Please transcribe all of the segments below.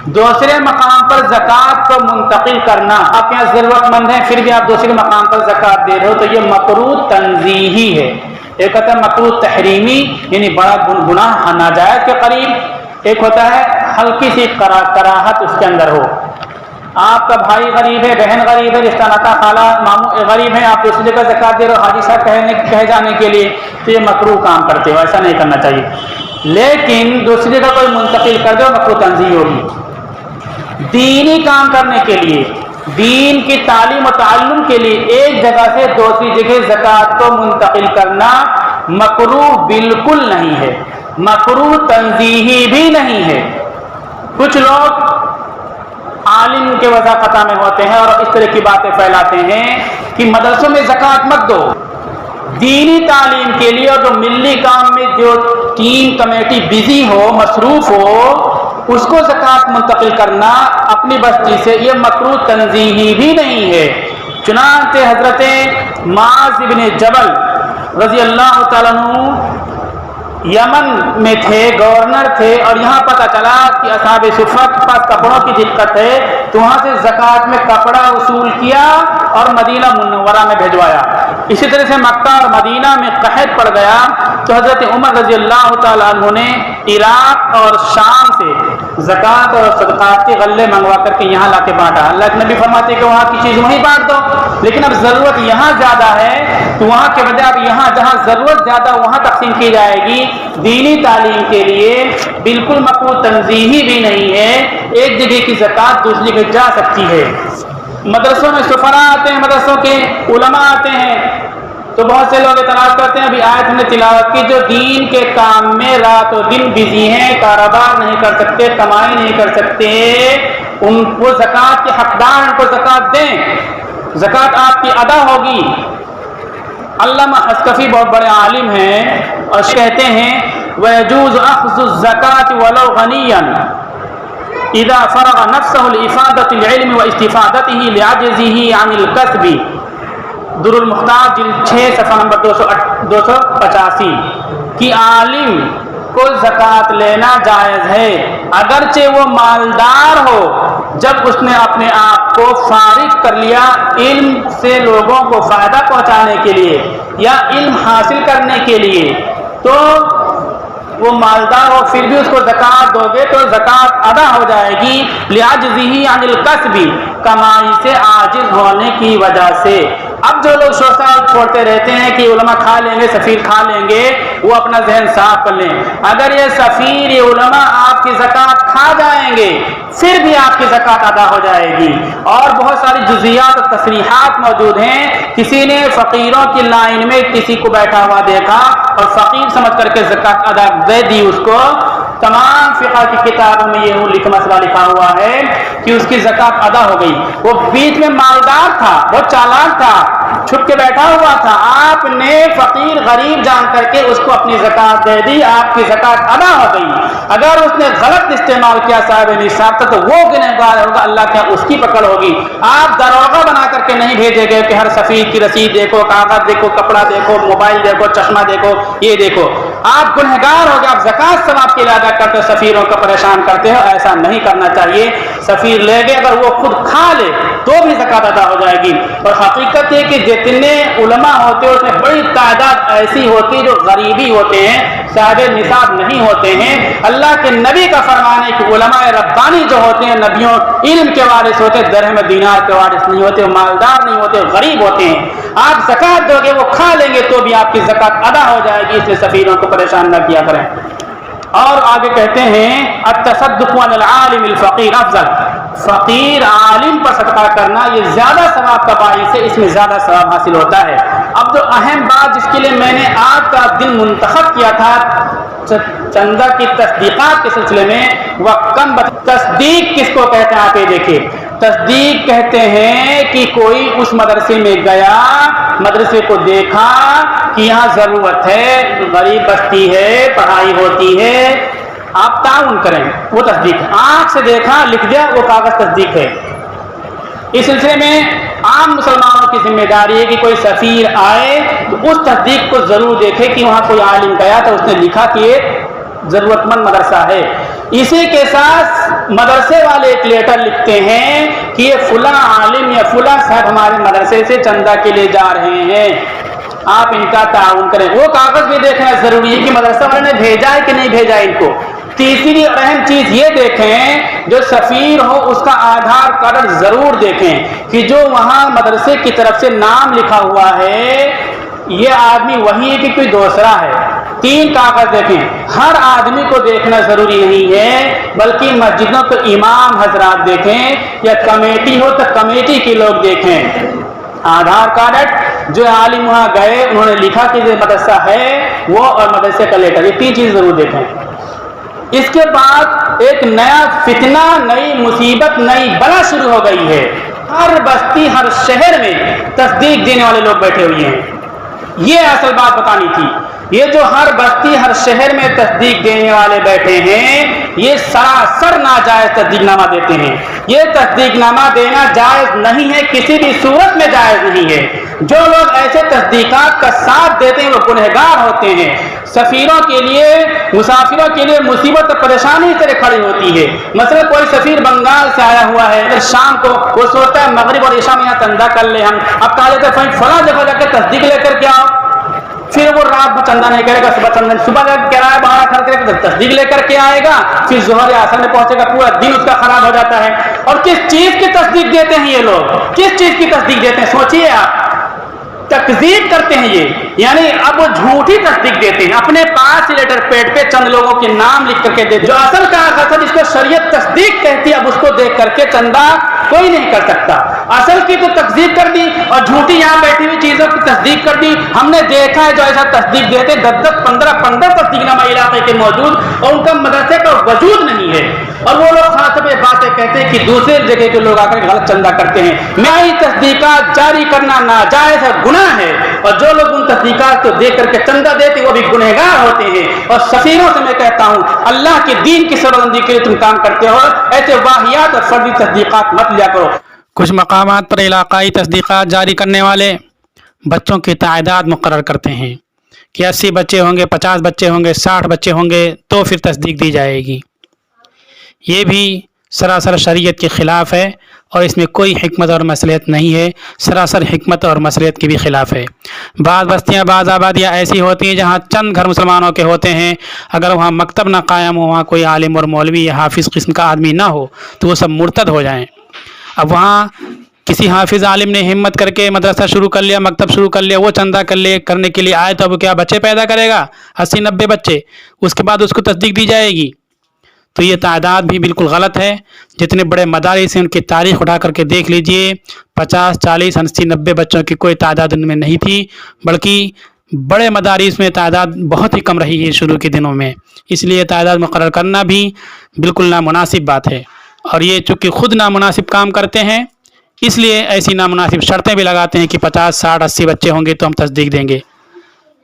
دوسرے مقام پر زکوٰۃ کو منتقل کرنا، آپ یہاں ضرورت مند ہیں پھر بھی آپ دوسرے مقام پر زکوٰۃ دے رہے ہو، تو یہ مکروہ تنزیہی ہے۔ ایک ہوتا ہے مکروہ تحریمی یعنی بڑا گناہ ناجائز کے قریب، ایک ہوتا ہے ہلکی سی کراہت اس کے اندر ہو۔ آپ کا بھائی غریب ہے، بہن غریب ہے، رشتہ ناتا خالہ ماموں غریب ہیں، آپ دوسرے کا زکوٰۃ دے رہے ہو حاجی صاحب کہے جانے کے لیے، تو یہ مکروہ کام کرتے ہو، ایسا نہیں کرنا چاہیے۔ لیکن دوسرے کا کوئی منتقل کر دو مکروہ تنزیہی ہوگی۔ دینی کام کرنے کے لیے، دین کی تعلیم و تعلم کے لیے ایک جگہ سے دوسری جگہ زکوٰۃ کو منتقل کرنا مکروہ بالکل نہیں ہے، مکروہ تنزیہی بھی نہیں ہے۔ کچھ لوگ عالم کے وضاحت میں ہوتے ہیں اور اس طرح کی باتیں پھیلاتے ہیں کہ مدرسوں میں زکوٰۃ مت دو، دینی تعلیم کے لیے اور جو ملی کام میں جو ٹیم کمیٹی بزی ہو، مصروف ہو، اس کو زکوٰۃ منتقل کرنا اپنی بستی سے یہ مکروہ تنزیہی بھی نہیں ہے۔ چنانچہ حضرت معاذ بن جبل رضی اللہ تعالیٰ عنہ یمن میں تھے، گورنر تھے، اور یہاں پتہ چلا کہ اصحاب صفہ کے پاس کپڑوں کی دقت ہے، تو وہاں سے زکوٰۃ میں کپڑا وصول کیا اور مدینہ منورہ میں بھیجوایا۔ اسی طرح سے مکہ اور مدینہ میں قحط پڑ گیا تو حضرت عمر رضی اللہ تعالیٰ عنہ نے عراق اور شام سے زکوٰۃ اور صدقات کے غلے منگوا کر کے یہاں لا کے بانٹا۔ اللہ کے نبی فرماتے کہ وہاں کی چیز وہیں بانٹ دو، لیکن اب ضرورت یہاں زیادہ ہے تو وہاں کے بجائے اب یہاں جہاں ضرورت زیادہ وہاں تقسیم کی جائے گی۔ دینی تعلیم کے لیے بالکل مکروہ تنزیہی بھی نہیں ہے، ایک جگہ کی زکوٰۃ دوسری جگہ جا سکتی ہے۔ مدرسوں میں سفراء آتے ہیں، مدرسوں کے علماء آتے ہیں، تو بہت سے لوگ اعتراض کرتے ہیں، ابھی آیت ہم نے تلاوت کی، جو دین کے کام میں رات و دن بزی ہیں، کاروبار نہیں کر سکتے، کمائی نہیں کر سکتے، ان کو زکوٰۃ کے حقدار ان کو زکوٰۃ دیں، زکوٰۃ آپ کی ادا ہوگی۔ علامہ حسکفی بہت بڑے عالم ہیں اور کہتے ہیں وَيَجُوزُ أَخْذُ الزَّكَاةِ وَلَوْ غَنِيًّا إِذَا فَرَغَ نَفْسَهُ لِإِفَادَةِ الْعِلْمِ وَإِسْتِفَادَتِهِ لِعَجْزِهِ عَنِ الْكَسْبِ۔ در المختار جلد 6 صفحہ نمبر 285 کہ عالم کو زکوٰۃ لینا جائز ہے اگرچہ وہ مالدار ہو، جب اس نے اپنے آپ کو فارغ کر لیا علم سے لوگوں کو فائدہ پہنچانے کے لیے یا علم حاصل کرنے کے لیے، تو وہ مالدار ہو پھر بھی اس کو زکوٰۃ دو گے تو زکوٰۃ ادا ہو جائے گی، لِعَجْزِهِ عَنِ الْكَسْبِ، کمائی سے عاجز ہونے کی وجہ سے۔ اب جو لوگ شوشہ چھوڑتے رہتے ہیں کہ علماء کھا لیں گے، سفیر کھا لیں گے، وہ اپنا ذہن صاف کر لیں، اگر یہ سفیر یہ علماء آپ کی زکوٰۃ کھا جائیں گے پھر بھی آپ کی زکوٰۃ ادا ہو جائے گی۔ اور بہت ساری جزیات اور تصریحات موجود ہیں، کسی نے فقیروں کی لائن میں کسی کو بیٹھا ہوا دیکھا اور فقیر سمجھ کر کے زکوٰۃ ادا دے دی اس کو، تمام فقہ کی کتابوں میں یہ مسئلہ لکھا ہوا ہے کہ اس کی زکوٰۃ ادا ہو گئی۔ وہ بیچ میں مالدار تھا، بہت چالاک تھا، چھپ کے بیٹھا ہوا تھا، آپ نے فقیر غریب جان کر کے اس کو اپنی زکوٰۃ دے دی، آپ کی زکوٰۃ ادا ہو گئی۔ اگر اس نے غلط استعمال کیا صاحب نصاب تھا تو وہ گنہگار ہوگا، اللہ کے اس کی پکڑ ہوگی۔ آپ داروغہ بنا کر کے نہیں بھیجے گئے کہ ہر سفیر کی رسید دیکھو، کاغذ دیکھو، کپڑا دیکھو، موبائل دیکھو، چشمہ دیکھو، یہ دیکھو، آپ گنہگار ہو گئے۔ آپ زکوٰۃ ثواب کے ادا کرتے ہو، سفیروں کو پریشان کرتے ہو، ایسا نہیں کرنا چاہیے۔ سفیر لے گئے، اگر وہ خود کھا لے تو بھی زکوٰۃ ادا ہو جائے گی۔ اور حقیقت یہ کہ جتنے علماء ہوتے ہیں اس میں بڑی تعداد ایسی ہوتی ہے جو غریبی ہوتے ہیں، صاحب نصاب نہیں ہوتے ہیں۔ اللہ کے نبی کا فرمان ہے کہ علماء ربانی جو ہوتے ہیں نبیوں علم کے وارث ہوتے ہیں، درہم دینار کے وارث نہیں ہوتے، مالدار نہیں ہوتے، غریب ہوتے ہیں۔ آپ زکوٰۃ دو گے وہ کھا لیں گے تو بھی آپ کی زکوٰۃ ادا ہو جائے گی، اس لیے سفیروں کو پریشان نہ کیا کریں۔ اور آگے کہتے ہیں التصدق علی العالم الفقیر افضل، فقیر عالم پر صدقہ کرنا یہ زیادہ ثواب کا باعث ہے، اس میں زیادہ ثواب حاصل ہوتا ہے۔ اب جو اہم بات جس کے لیے میں نے آج کا دن منتخب کیا تھا چندہ کی تصدیقات کے سلسلے میں، وہ تصدیق کس کو کہتے ہیں آپ یہ دیکھیں۔ تصدیق کہتے ہیں کہ کوئی اس مدرسے میں گیا، مدرسے کو دیکھا کہ یہاں ضرورت ہے، غریب بستی ہے، پڑھائی ہوتی ہے، آپ تعاون کریں، وہ تصدیق ہے۔ آنکھ سے دیکھا لکھ دیا وہ کاغذ تصدیق ہے۔ اس سلسلے میں عام مسلمانوں کی ذمہ داری ہے کہ کوئی سفیر آئے تو اس تصدیق کو ضرور دیکھے کہ وہاں کوئی عالم گیا تو اس نے لکھا کہ یہ ضرورت مند مدرسہ ہے۔ اسی کے ساتھ مدرسے والے ایک لیٹر لکھتے ہیں کہ یہ فلاں عالم یا فلاں صاحب ہمارے مدرسے سے چندہ کے لیے جا رہے ہیں، آپ ان کا تعاون کریں۔ وہ کاغذ بھی دیکھنا ضروری ہے کہ مدرسہ والے نے بھیجا ہے کہ نہیں بھیجا ہے ان کو۔ تیسری اہم چیز یہ دیکھیں، جو سفیر ہو اس کا آدھار کارڈ ضرور دیکھیں کہ جو وہاں مدرسے کی طرف سے نام لکھا ہوا ہے یہ آدمی وہی ہے کہ کوئی دوسرا ہے۔ 3 کاغذ دیکھیں۔ ہر آدمی کو دیکھنا ضروری نہیں ہے، بلکہ مسجدوں کے امام حضرات دیکھیں یا کمیٹی ہو تو کمیٹی کے لوگ دیکھیں۔ آدھار کارڈ، جو عالم وہاں گئے انہوں نے لکھا کہ یہ مدرسہ ہے وہ، اور مدرسے کا لیٹر، یہ 3 چیز ضرور دیکھیں۔ اس کے بعد ایک نیا فتنہ، نئی مصیبت، نئی بلا شروع ہو گئی ہے۔ ہر بستی، ہر شہر میں تصدیق دینے والے لوگ بیٹھے ہوئے ہیں۔ یہ اصل بات بتانی تھی۔ یہ جو ہر بستی، ہر شہر میں تصدیق دینے والے بیٹھے ہیں، یہ سراسر ناجائز تصدیق نامہ دیتے ہیں۔ یہ تصدیق نامہ دینا جائز نہیں ہے، کسی بھی صورت میں جائز نہیں ہے۔ جو لوگ ایسے تصدیقات کا ساتھ دیتے ہیں وہ گنہگار ہوتے ہیں۔ سفیروں کے لیے، مسافروں کے لیے مصیبت اور پریشانی اس طرح کھڑی ہوتی ہے۔ مثلا کوئی سفیر بنگال سے آیا ہوا ہے، اگر شام کو وہ سوچتا ہے مغرب اور عشاء میں یہاں چندہ کر لے ہم، اب کہا جاتا ہے فلاں جگہ جا کے تصدیق لے کر کے آؤ، پھر وہ رات میں چندہ نہیں کرے گا، صبح جا کے کرایہ بھاڑا خرچ کرے گا، تصدیق لے کر کے آئے گا، پھر ظہر یا عصر میں پہنچے گا، پورا دن اس کا خراب ہو جاتا ہے۔ اور کس چیز کی تصدیق دیتے ہیں یہ لوگ؟ کس چیز کی تصدیق دیتے ہیں؟ سوچئے آپ، تکذیب کرتے ہیں یہ، یعنی اب وہ جھوٹی تصدیق دیتے ہیں۔ اپنے پاس لیٹر پیڈ پہ چند لوگوں کے نام لکھ کر کے دیتے، جو اصل کاغذ ہے جس کو شریعت تصدیق کہتی ہے، اب اس کو دیکھ کر کے چندہ کوئی نہیں کر سکتا۔ اصل کی تو تکذیب کر دی اور جھوٹی یہاں بیٹھی ہوئی چیزوں کی تصدیق کر دی۔ ہم نے دیکھا ہے جو ایسا تصدیق دیتے 10 15 تصدیق نامہ علاقے کے موجود، اور ان کا مدرسے کا وجود نہیں ہے، اور وہ لوگ خاص طور پہ باتیں کہتے ہیں کہ دوسرے جگہ کے لوگ آ کر غلط چندہ کرتے ہیں۔ نئی تصدیقات جاری کرنا ناجائز ہے، گناہ ہے، اور جو لوگ ان تصدیقات کو دیکھ کر کے چندہ دیتے ہیں وہ بھی گنہگار ہوتے ہیں۔ اور سفیروں سے میں کہتا ہوں، اللہ کے دین کی سربلندی کے لیے تم کام کرتے ہو، ایسے واہیات اور فردی تصدیقات مت لیا کرو۔ کچھ مقامات پر علاقائی تصدیقات جاری کرنے والے بچوں کی تعداد مقرر کرتے ہیں کہ 80 بچے ہوں گے، 50 بچے ہوں گے، 60 بچے ہوں گے تو پھر تصدیق دی جائے گی۔ یہ بھی سراسر شریعت کے خلاف ہے، اور اس میں کوئی حکمت اور مصلحت نہیں ہے، سراسر حکمت اور مصلحت کے بھی خلاف ہے۔ بعض بستیاں، بعض آبادیاں ایسی ہوتی ہیں جہاں چند گھر مسلمانوں کے ہوتے ہیں، اگر وہاں مکتب نہ قائم ہو، وہاں کوئی عالم اور مولوی یا حافظ قسم کا آدمی نہ ہو تو وہ سب مرتد ہو جائیں۔ اب وہاں کسی حافظ عالم نے ہمت کر کے مدرسہ شروع کر لیا، مکتب شروع کر لیا، وہ چندہ کرنے کے لیے آئے تو اب کیا بچے پیدا کرے گا؟ 80-90 بچے، اس کے بعد اس کو تصدیق دی جائے گی؟ تو یہ تعداد بھی بالکل غلط ہے۔ جتنے بڑے مدارس ہیں ان کی تاریخ اٹھا کر کے دیکھ لیجئے، 50 40 80 90 بچوں کی کوئی تعداد ان میں نہیں تھی، بلکہ بڑے مدارس میں تعداد بہت ہی کم رہی ہے شروع کے دنوں میں۔ اس لیے تعداد مقرر کرنا بھی بالکل نامناسب بات ہے، اور یہ چونکہ خود نامناسب کام کرتے ہیں اس لیے ایسی نامناسب شرطیں بھی لگاتے ہیں کہ 50 60 80 بچے ہوں گے تو ہم تصدیق دیں گے،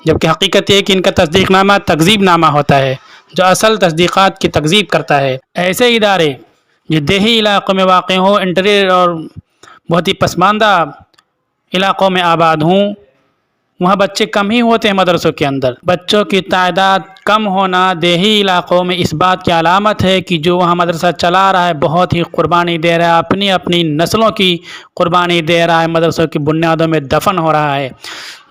جبکہ حقیقت یہ ہے کہ ان کا تصدیق نامہ تکذیب نامہ ہوتا ہے جو اصل تصدیقات کی تکذیب کرتا ہے۔ ایسے ادارے جو دیہی علاقوں میں واقع ہوں، انٹیریئر اور بہت ہی پسماندہ علاقوں میں آباد ہوں، وہاں بچے کم ہی ہوتے ہیں مدرسوں کے اندر۔ بچوں کی تعداد کم ہونا دیہی علاقوں میں اس بات کی علامت ہے کہ جو وہاں مدرسہ چلا رہا ہے بہت ہی قربانی دے رہا ہے، اپنی نسلوں کی قربانی دے رہا ہے، مدرسوں کی بنیادوں میں دفن ہو رہا ہے۔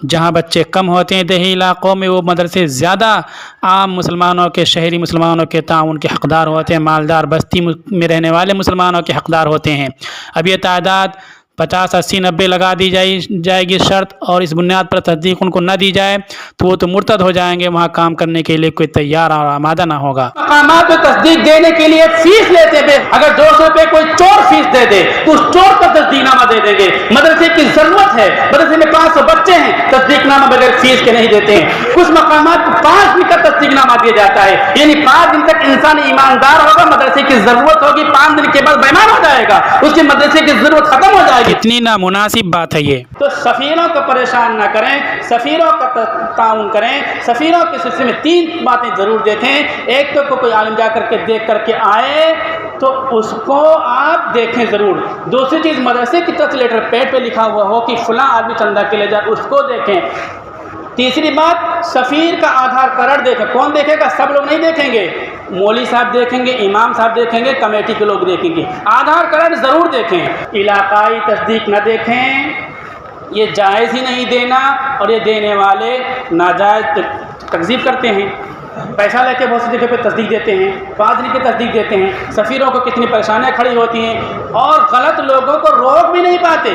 جہاں بچے کم ہوتے ہیں دیہی علاقوں میں، وہ مدرسے زیادہ عام مسلمانوں کے، شہری مسلمانوں کے تعاون کے حقدار ہوتے ہیں، مالدار بستی میں رہنے والے مسلمانوں کے حقدار ہوتے ہیں۔ اب یہ تعداد 50 80 90 لگا دی جائے گی شرط، اور اس بنیاد پر تصدیق ان کو نہ دی جائے تو وہ تو مرتد ہو جائیں گے، وہاں کام کرنے کے لیے کوئی تیار اور آمادہ نہ ہوگا۔ مقامات میں تصدیق دینے کے لیے فیس لیتے ہیں، اگر 200 روپے کوئی چور فیس دے دے تو اس چور کا تصدیق نامہ دے دیں گے۔ مدرسے کی ضرورت ہے، مدرسے میں 500 بچے ہیں، تصدیق نامہ بغیر فیس کے نہیں دیتے ہیں۔ کچھ مقامات کو 5 دن کا تصدیق نامہ دیا جاتا ہے، یعنی 5 دن تک انسان ایماندار ہوگا، مدرسے کی ضرورت ہوگی، 5 دن کے بعد بیمان ہو جائے گا، اس کی مدرسے کی ضرورت ختم ہو جائے گی۔ اتنی نامناسب بات ہے یہ۔ تو سفیروں کو پریشان نہ کریں، سفیروں کا تعاون کریں۔ سفیروں کے سلسلے میں 3 باتیں ضرور دیکھیں۔ ایک تو کوئی عالم جا کر کے دیکھ کر کے آئے تو اس کو آپ دیکھیں ضرور۔ دوسری چیز، مدرسے کی طرف لیٹر پیڈ پہ لکھا ہوا ہو کہ فلاں آدمی چندہ کے لے جائے، اس کو دیکھیں۔ تیسری بات سفیر کا آدھار کارڈ دیکھیں. کون دیکھے گا؟ سب لوگ نہیں دیکھیں گے. مولوی صاحب دیکھیں گے, امام صاحب دیکھیں گے, کمیٹی کے لوگ دیکھیں گے. آدھار کارڈ ضرور دیکھیں. علاقائی تصدیق نہ دیکھیں, یہ جائز ہی نہیں دینا, اور یہ دینے والے ناجائز تکذیب کرتے ہیں. پیسہ لے کے بہت سی جگہ پہ تصدیق دیتے ہیں, پادری کی تصدیق دیتے ہیں. سفیروں کو کتنی پریشانیاں کھڑی ہوتی ہیں, اور غلط لوگوں کو روک بھی نہیں پاتے.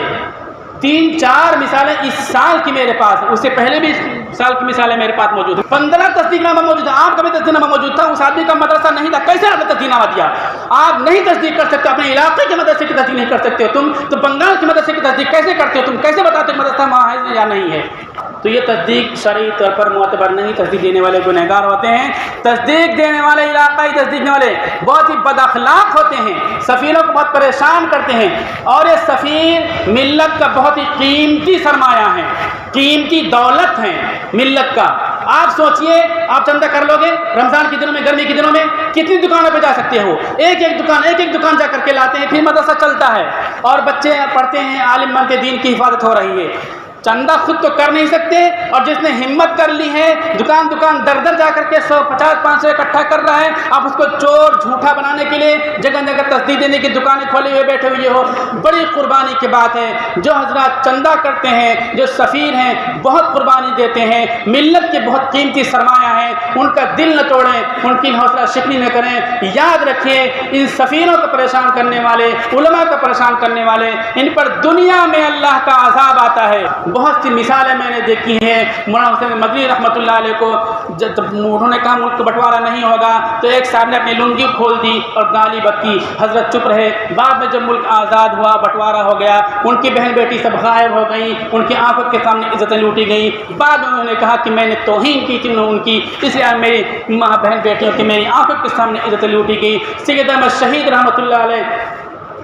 3-4 مثالیں اس سال کی میرے پاس, اس سے پہلے بھی سال کی مثالیں میرے پاس موجود ہیں. 15 تصدیق نامہ موجود ہے. آپ کا بھی تصدیق نامہ موجود تھا, اس آدمی کا مدرسہ نہیں تھا, کیسے آپ نے تصدیق نامہ دیا؟ آپ نہیں تصدیق کر سکتے, اپنے علاقے کے مدرسے کی تصدیق نہیں کر سکتے ہو تم, تو بنگال کے مدرسے کی تصدیق کیسے کرتے ہو تم؟ کیسے بتاتے ہو مدرسہ وہاں ہے یا نہیں ہے؟ تو یہ تصدیق شرعی طور پر معتبر نہیں. تصدیق دینے والے گنہگار ہوتے ہیں. تصدیق دینے والے, علاقائی تصدیق دینے والے بہت ہی بد اخلاق ہوتے ہیں, سفیروں کو بہت پریشان کرتے ہیں. اور یہ سفیر ملت کا بہت ہی قیمتی سرمایہ ہے, قیمتی دولت ہے ملت کا. آپ سوچئے, آپ چندہ کر لو گے رمضان کے دنوں میں, گرمی کے دنوں میں کتنی دکانوں پہ جا سکتے ہو؟ ایک ایک دکان جا کر کے لاتے ہیں, پھر مدرسہ چلتا ہے اور بچے پڑھتے ہیں, عالم بنتے, دین کی حفاظت ہو رہی ہے. چندہ خود تو کر نہیں سکتے, اور جس نے ہمت کر لی ہے دکان در جا کر کے 150-500 اکٹھا کر رہا ہے, آپ اس کو چور جھوٹا بنانے کے لیے جگہ جگہ تصدیق دینے کی دکانیں کھولے ہوئے بیٹھے ہوئے ہو. بڑی قربانی کی بات ہے. جو حضرات چندہ کرتے ہیں, جو سفیر ہیں, بہت قربانی دیتے ہیں, ملت کے بہت قیمتی سرمایہ ہیں, ان کا دل نہ توڑیں, ان کی حوصلہ شکنی نہ کریں. یاد رکھیے, ان سفیروں کو پریشان کرنے والے, علماء کو پریشان کرنے والے, ان پر دنیا میں اللہ کا عذاب آتا ہے. بہت سی مثالیں میں نے دیکھی ہیں. مولانا حسین مدنی رحمۃ اللہ علیہ کو جب انہوں نے کہا ملک کا بٹوارا نہیں ہوگا, تو ایک صاحب نے اپنی لنگی کھول دی اور گالی بکی. حضرت چپ رہے. بعد میں جب ملک آزاد ہوا, بٹوارا ہو گیا, ان کی بہن بیٹی سب غائب ہو گئیں, ان کی آنکھوں کے سامنے عزتیں لوٹی گئیں. بعد میں انہوں نے کہا کہ میں نے توہین کی تھی ان کی, اس لیے میری ماں بہن بیٹیوں کی میری آنکھوں کے سامنے عزتیں لوٹی گئی. سید احمد شہید رحمۃ اللہ علیہ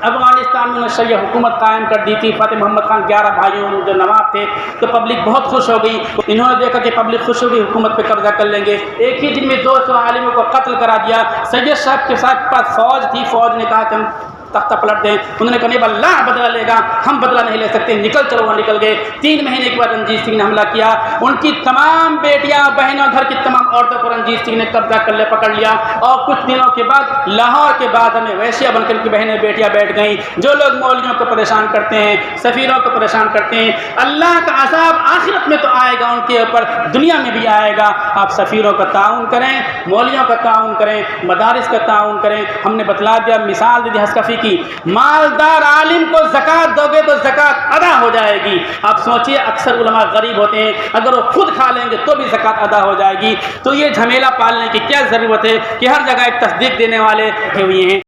افغانستان میں شریعہ حکومت قائم کر دی تھی. فتح محمد خان 11 بھائیوں جو نواب تھے, تو پبلک بہت خوش ہو گئی. انہوں نے دیکھا کہ پبلک خوش ہو گئی, حکومت پہ قبضہ کر لیں گے. ایک ہی دن میں 200 عالموں کو قتل کرا دیا. سید صاحب کے ساتھ پاس فوج تھی, فوج نے کہا کہ ہم تختہ پلٹ دیں. انہوں نے کہا نہیں, اللہ بدلہ لے گا, ہم بدلہ نہیں لے سکتے, نکل چلو. وہ نکل گئے. 3 مہینے کے بعد رنجیت سنگھ نے حملہ کیا. ان کی تمام بیٹیاں, بہنوں, گھر کی تمام عورتوں کو رنجیت سنگھ نے قبضہ کر لے, پکڑ لیا. اور کچھ دنوں کے بعد لاہور کے بعد ہمیں ویشیا بن کر کی بہنیں بیٹیاں بیٹھ گئیں. جو لوگ مولویوں کو پریشان کرتے ہیں, سفیروں کو پریشان کرتے ہیں, اللہ کا عذاب آخرت میں تو آئے گا ان کے اوپر, دنیا میں بھی آئے گا. آپ سفیروں کا تعاون کریں, مولویوں کا تعاون کریں, مدارس کا تعاون کریں. ہم نے بتلا دیا, مثال دی دی حسکفی کی. مالدار عالم کو زکوٰۃ دو گے تو زکوٰۃ ادا ہو جائے گی. آپ سوچئے, اکثر علماء غریب ہوتے ہیں, اگر وہ خود کھا لیں گے تو بھی زکوٰۃ ادا ہو جائے گی. تو یہ جھمیلا پالنے کی کیا ضرورت ہے کہ ہر جگہ ایک تصدیق دینے والے ہوئے ہیں.